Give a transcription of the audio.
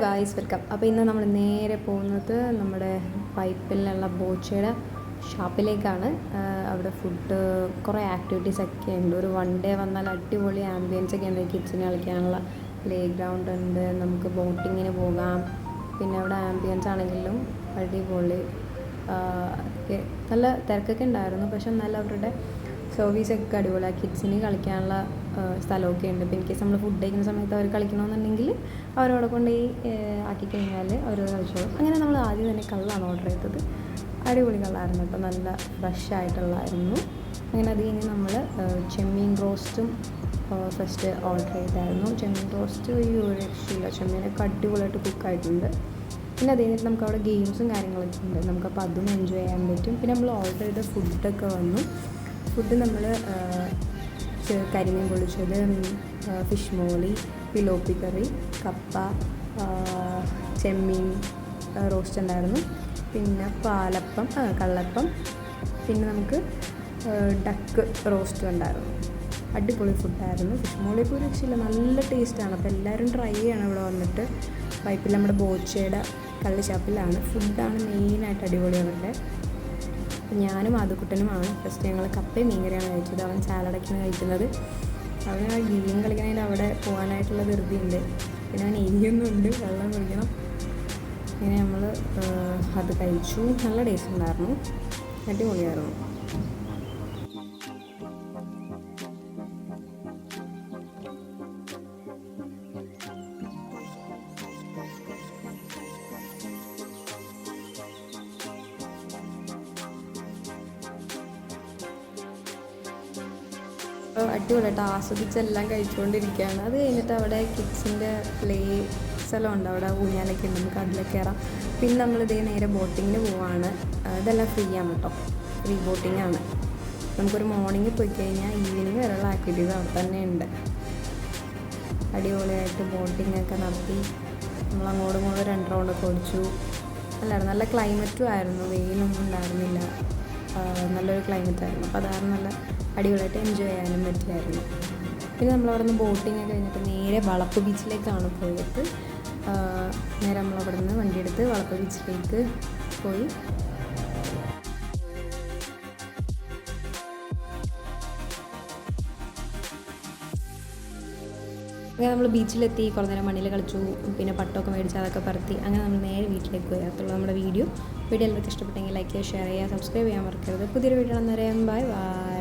Guys welcome. അപ്പോൾ ഇന്ന് നമ്മൾ നേരെ പോകുന്നത് നമ്മുടെ പൈപ്പിലുള്ള ബോച്ചയുടെ ഷോപ്പിലേക്കാണ്. അവിടെ ഫുഡ് കുറേ ആക്ടിവിറ്റീസ് ഒക്കെ ഉണ്ട്. ഒരു വൺ ഡേ വന്നാൽ അടിപൊളി ആംബിയൻസ് ഒക്കെ ഉണ്ട്. കിഡ്സിന് കളിക്കാനുള്ള പ്ലേ ഗ്രൗണ്ട് ഉണ്ട്, നമുക്ക് ബോട്ടിങ്ങിന് പോകാം. പിന്നെ അവിടെ ആംബിയൻസ് ആണെങ്കിലും അടിപൊളി. നല്ല തിരക്കൊക്കെ ഉണ്ടായിരുന്നു, പക്ഷെ നല്ല അവരുടെ സർവീസൊക്കെ അടിപൊളിയാണ്. കിഡ്സിന് കളിക്കാനുള്ള സ്ഥലമൊക്കെ ഉണ്ട്. ഇപ്പോൾ ഇൻ കേസ് നമ്മൾ ഫുഡ് കഴിക്കുന്ന സമയത്ത് അവർ കളിക്കണമെന്നുണ്ടെങ്കിൽ അവരവിടെ കൊണ്ടുപോയി ആക്കി കഴിഞ്ഞാൽ അവർ കളിച്ചോളും. അങ്ങനെ നമ്മൾ ആദ്യം തന്നെ കള്ളാണ് ഓർഡർ ചെയ്തത്. അടിപൊളി കള്ളായിരുന്നു കേട്ടോ, നല്ല ഫ്രഷ് ആയിട്ടുള്ളായിരുന്നു. അങ്ങനെ അത് കഴിഞ്ഞ് നമ്മൾ ചെമ്മീൻ റോസ്റ്റും ഫസ്റ്റ് ഓർഡർ ചെയ്തായിരുന്നു. ചെമ്മീൻ റോസ്റ്റ് ഒരു രക്ഷയില്ല, ചെമ്മീനൊക്കെ അടിപൊളിയായിട്ട് കുക്കായിട്ടുണ്ട്. പിന്നെ അത് കഴിഞ്ഞിട്ട് നമുക്ക് അവിടെ ഗെയിംസും കാര്യങ്ങളൊക്കെ ഉണ്ട്, നമുക്കപ്പോൾ അതും എൻജോയ് ചെയ്യാൻ പറ്റും. പിന്നെ നമ്മൾ ഓർഡർ ചെയ്ത ഫുഡൊക്കെ വന്നു. ഫുഡ് നമ്മൾ കരിമീൻ പൊളിച്ചത്, ഫിഷ് മോളി, പിലോപ്പി കറി, കപ്പ, ചെമ്മീൻ റോസ്റ്റ് ഉണ്ടായിരുന്നു. പിന്നെ പാലപ്പം, കള്ളപ്പം, പിന്നെ നമുക്ക് ഡക്ക് റോസ്റ്റും ഉണ്ടായിരുന്നു. അടിപൊളി ഫുഡായിരുന്നു. ഫിഷ് മോളിയൊക്കെ ഒരു രക്ഷയില്ല, നല്ല ടേസ്റ്റാണ്. അപ്പോൾ എല്ലാവരും ട്രൈ ചെയ്യണം ഇവിടെ വന്നിട്ട്. പൈപ്പിൽ നമ്മുടെ ബോച്ചയുടെ കള്ളിച്ചാപ്പിലാണ്. ഫുഡാണ് മെയിനായിട്ട് അടിപൊളി അവരുടെ. ഞാനും ആദ്യക്കുട്ടനുമാണ് ഫസ്റ്റ് ഞങ്ങൾ കപ്പയും മീൻകറിയാണ് കഴിച്ചത്. അവൻ സാലഡൊക്കെയാണ് കഴിക്കുന്നത്. അവന് ആ ഗെയിം കളിക്കണതിൻ്റെ അവിടെ പോകാനായിട്ടുള്ള ധൃതിയുണ്ട്. പിന്നെ അവൻ എരിയൊന്നുമുണ്ട്, വെള്ളം കുടിക്കണം. അങ്ങനെ നമ്മൾ അത് കഴിച്ചു. നല്ല ടേസ്റ്റ് ഉണ്ടായിരുന്നു, അടിപൊളിയായിരുന്നു. അടിപൊളിയായിട്ട് ആസ്വദിച്ചെല്ലാം കഴിച്ചുകൊണ്ടിരിക്കുകയാണ്. അത് കഴിഞ്ഞിട്ട് അവിടെ കിഡ്സിൻ്റെ പ്ലേ സ്ഥലമുണ്ട്, അവിടെ ഊഞ്ഞാലൊക്കെ ഉണ്ട്, നമുക്ക് അതിലൊക്കെ കയറാം. പിന്നെ നമ്മളിതേ നേരെ ബോട്ടിങ്ങിന് പോവാണ്. ഇതെല്ലാം ഫ്രീ ആണ് കേട്ടോ, ഫ്രീ ബോട്ടിങ്ങാണ്. നമുക്കൊരു മോർണിംഗ് പോയി കഴിഞ്ഞാൽ ഈവനിങ് വരെയുള്ള ആക്ടിവിറ്റീസ് അവിടെ തന്നെ ഉണ്ട്. അടിപൊളിയായിട്ട് ബോട്ടിങ്ങൊക്കെ നടത്തി നമ്മൾ അങ്ങോട്ടും ഇങ്ങോട്ടും 2 റൗണ്ടൊക്കെ ഓടിച്ചു. അല്ലായിരുന്നു, നല്ല ക്ലൈമറ്റും ആയിരുന്നു, വെയിലൊന്നും ഉണ്ടായിരുന്നില്ല, നല്ലൊരു ക്ലൈമറ്റായിരുന്നു. അപ്പോൾ അതാണ് നല്ല അടിപൊളിയായിട്ട് എൻജോയ് ചെയ്യാനും പറ്റിയായിരുന്നു. പിന്നെ നമ്മളവിടെ നിന്ന് ബോട്ടിങ് കഴിഞ്ഞിട്ട് നേരെ വളപ്പ് ബീച്ചിലേക്കാണ് പോയത്. നേരെ നമ്മളവിടെ നിന്ന് വണ്ടിയെടുത്ത് വളപ്പ് ബീച്ചിലേക്ക് പോയി. അങ്ങനെ നമ്മൾ ബീച്ചിലെത്തി, കുറേ നേരം മണ്ണിൽ കളിച്ചു, പിന്നെ പട്ടമൊക്കെ മേടിച്ച് അതൊക്കെ പറത്തി. അങ്ങനെ നമ്മൾ നേരെ വീട്ടിലേക്ക് പോയി. അതുള്ള നമ്മുടെ വീഡിയോ എല്ലാവർക്കും ഇഷ്ടപ്പെട്ടെങ്കിൽ ലൈക്ക് ചെയ്യുക, ഷെയർ ചെയ്യുക, സബ്സ്ക്രൈബ് ചെയ്യാൻ മറക്കരുത്. പുതിയൊരു വീഡിയോ വന്നേരം ബൈ ബൈ.